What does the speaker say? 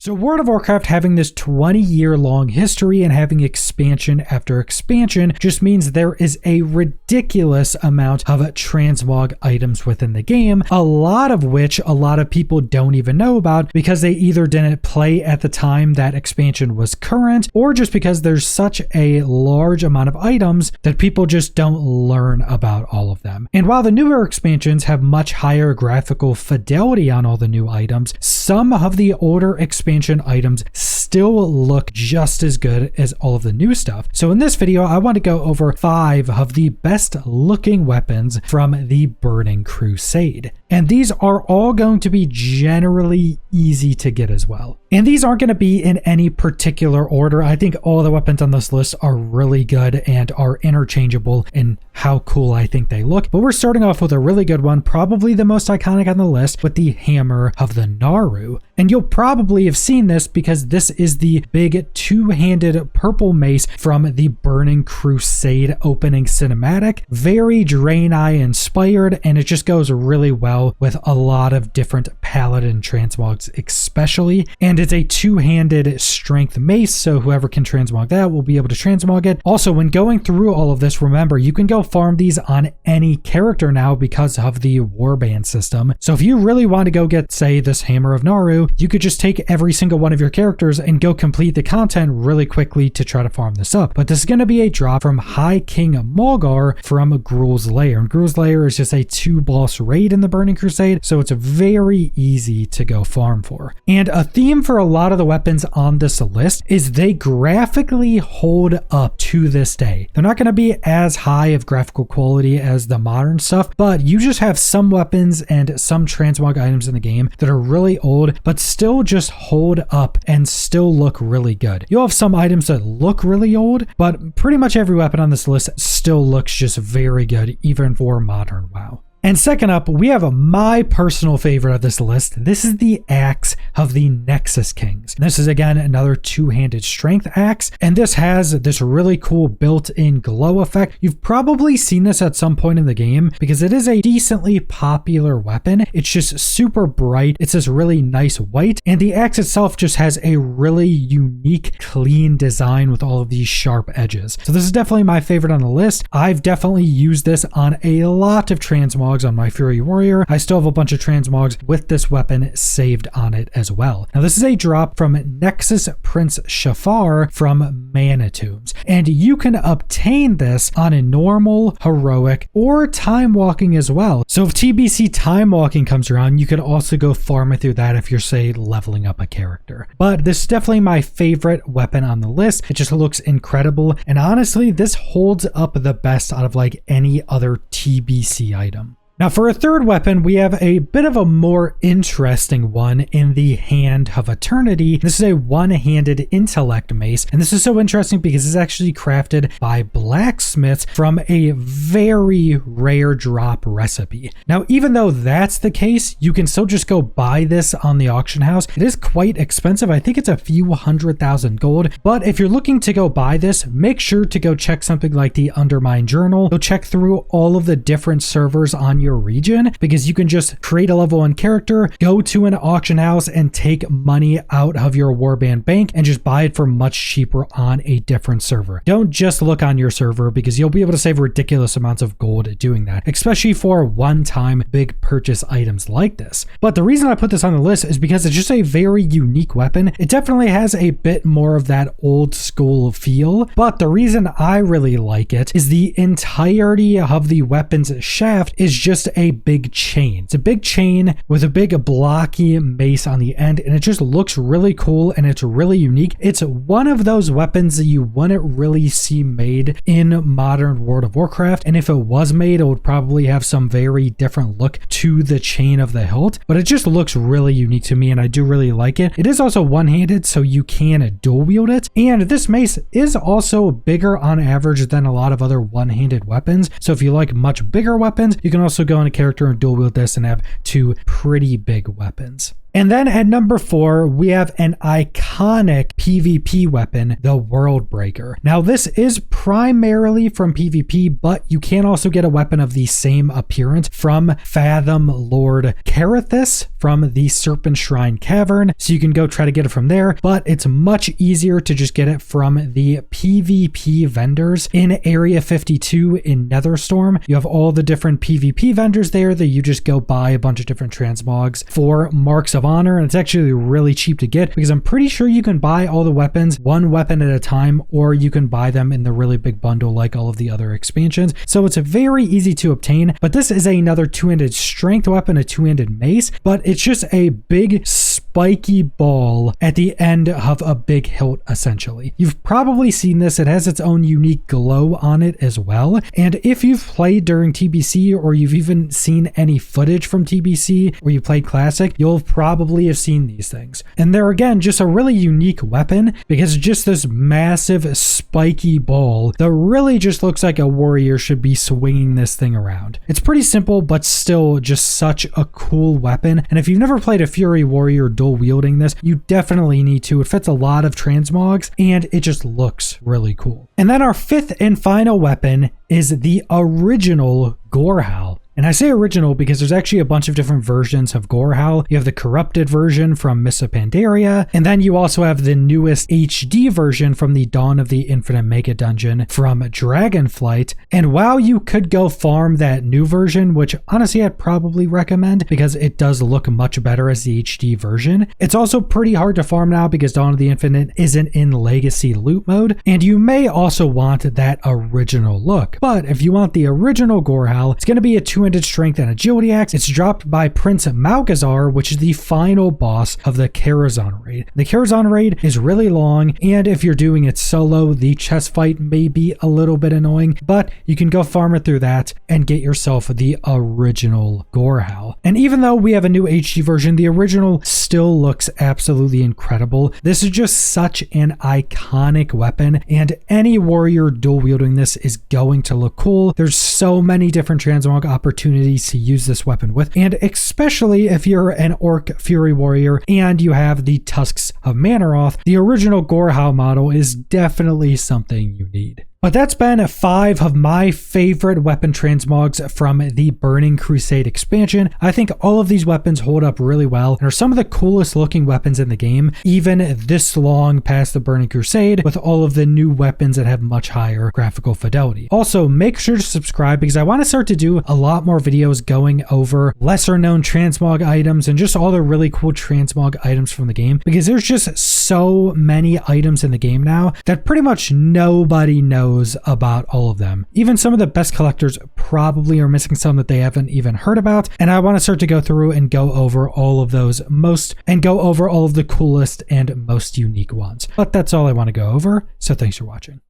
So World of Warcraft having this 20-year-long history and having expansion after expansion just means there is a ridiculous amount of transmog items within the game, a lot of which a lot of people don't even know about because they either didn't play at the time that expansion was current, or just because there's such a large amount of items that people just don't learn about all of them. And while the newer expansions have much higher graphical fidelity on all the new items, some of the older expansion items still look just as good as all of the new stuff. So in this video, I want to go over 5 of the best looking weapons from the Burning Crusade. And these are all going to be generally easy to get as well. And these aren't going to be in any particular order. I think all the weapons on this list are really good and are interchangeable in how cool I think they look. But we're starting off with a really good one, probably the most iconic on the list, with the Hammer of the Naaru. And you'll probably have seen this because this is the big two-handed purple mace from the Burning Crusade opening cinematic. Very Draenei inspired, and it just goes really well with a lot of different paladin transmogs especially. And it's a two-handed strength mace, so whoever can transmog that will be able to transmog it. Also, when going through all of this, remember, you can go farm these on any character now because of the warband system. So if you really want to go get, say, this Hammer of Naaru, you could just take every single one of your characters and go complete the content really quickly to try to farm this up. But this is going to be a drop from High King Mulgar from Gruul's Lair. And Gruul's Lair is just a 2-boss raid in the Burning Crusade, so it's very easy to go farm for. And a theme for a lot of the weapons on this list is they graphically hold up to this day. They're not going to be as high of graphical quality as the modern stuff, but you just have some weapons and some transmog items in the game that are really old, but still just hold up and still look really good. You'll have some items that look really old, but pretty much every weapon on this list still looks just very good, even for modern WoW. And second up, we have my personal favorite of this list. This is the axe of the Nexus-Kings. This is again another two-handed strength axe, and this has this really cool built-in glow effect. You've probably seen this at some point in the game because it is a decently popular weapon. It's just super bright. It's this really nice white, and the axe itself just has a really unique, clean design with all of these sharp edges. So this is definitely my favorite on the list. I've definitely used this on a lot of transmogs on my Fury Warrior. I still have a bunch of transmogs with this weapon saved on it as well. Now this is a drop from Nexus Prince Shafar from Mana Tombs, and you can obtain this on a normal, heroic, or time walking as well. So if TBC time walking comes around, you could also go farm it through that if you're, say, leveling up a character. But this is definitely my favorite weapon on the list. It just looks incredible, and honestly this holds up the best out of like any other TBC item. Now for a third weapon, we have a bit of a more interesting one in the Hand of Eternity. This is a one-handed intellect mace, and this is so interesting because it's actually crafted by blacksmiths from a very rare drop recipe. Now even though that's the case, you can still just go buy this on the auction house. It is quite expensive. I think it's a few 100,000 gold, but if you're looking to go buy this, make sure to go check something like the Undermine Journal. Go check through all of the different servers on your region, because you can just create a level 1 character, go to an auction house and take money out of your warband bank and just buy it for much cheaper on a different server. Don't just look on your server, because you'll be able to save ridiculous amounts of gold doing that, especially for one-time big purchase items like this. But the reason I put this on the list is because it's just a very unique weapon. It definitely has a bit more of that old school feel, but the reason I really like it is the entirety of the weapon's shaft is just a big chain. It's a big chain with a big blocky mace on the end, and it just looks really cool and it's really unique. It's one of those weapons that you wouldn't really see made in modern World of Warcraft, and if it was made, it would probably have some very different look to the chain of the hilt, but it just looks really unique to me and I do really like it. It is also one-handed, so you can dual wield it, and this mace is also bigger on average than a lot of other one-handed weapons, so if you like much bigger weapons, you can also go on a character and dual wield this and have 2 pretty big weapons. And then at number 4, we have an iconic PvP weapon, the World Breaker. Now this is primarily from PvP, but you can also get a weapon of the same appearance from Fathom Lord Carathis from the Serpent Shrine Cavern. So you can go try to get it from there, but it's much easier to just get it from the PvP vendors in Area 52 in Netherstorm. You have all the different PvP vendors there that you just go buy a bunch of different transmogs for marks of honor, and it's actually really cheap to get because I'm pretty sure you can buy all the weapons one weapon at a time, or you can buy them in the really big bundle like all of the other expansions. So it's very easy to obtain, but this is another two-handed strength weapon, a two-handed mace, but it's just a big spiky ball at the end of a big hilt essentially. You've probably seen this. It has its own unique glow on it as well, and if you've played during TBC or you've even seen any footage from TBC or you played Classic, you'll probably have seen these things. And they're again just a really unique weapon because it's just this massive spiky ball that really just looks like a warrior should be swinging this thing around. It's pretty simple, but still just such a cool weapon. And if you've never played a Fury Warrior dual wielding this, you definitely need to. It fits a lot of transmogs and it just looks really cool. And then our 5th and final weapon is the original Gorehowl. And I say original because there's actually a bunch of different versions of Gorehowl. You have the corrupted version from Mists of Pandaria, and then you also have the newest HD version from the Dawn of the Infinite Mega Dungeon from Dragonflight. And while you could go farm that new version, which honestly I'd probably recommend because it does look much better as the HD version, it's also pretty hard to farm now because Dawn of the Infinite isn't in Legacy loot mode, and you may also want that original look. But if you want the original Gorehowl, it's going to be a two-handed strength and agility axe. It's dropped by Prince Malgazar, which is the final boss of the Karazhan raid. The Karazhan raid is really long, and if you're doing it solo, the chest fight may be a little bit annoying, but you can go farm it through that and get yourself the original Gorehowl. And even though we have a new HD version, the original still looks absolutely incredible. This is just such an iconic weapon, and any warrior dual wielding this is going to look cool. There's so many different transmog opportunities to use this weapon with, and especially if you're an Orc Fury Warrior and you have the Tusks of Manaroth, the original Gorehowl model is definitely something you need. But that's been 5 of my favorite weapon transmogs from the Burning Crusade expansion. I think all of these weapons hold up really well and are some of the coolest looking weapons in the game, even this long past the Burning Crusade, with all of the new weapons that have much higher graphical fidelity. Also, make sure to subscribe because I want to start to do a lot more videos going over lesser known transmog items and just all the really cool transmog items from the game, because there's just so many items in the game now that pretty much nobody knows about all of them. Even some of the best collectors probably are missing some that they haven't even heard about, and I want to start to go through and go over all of those go over all of the coolest and most unique ones. But that's all I want to go over, so thanks for watching.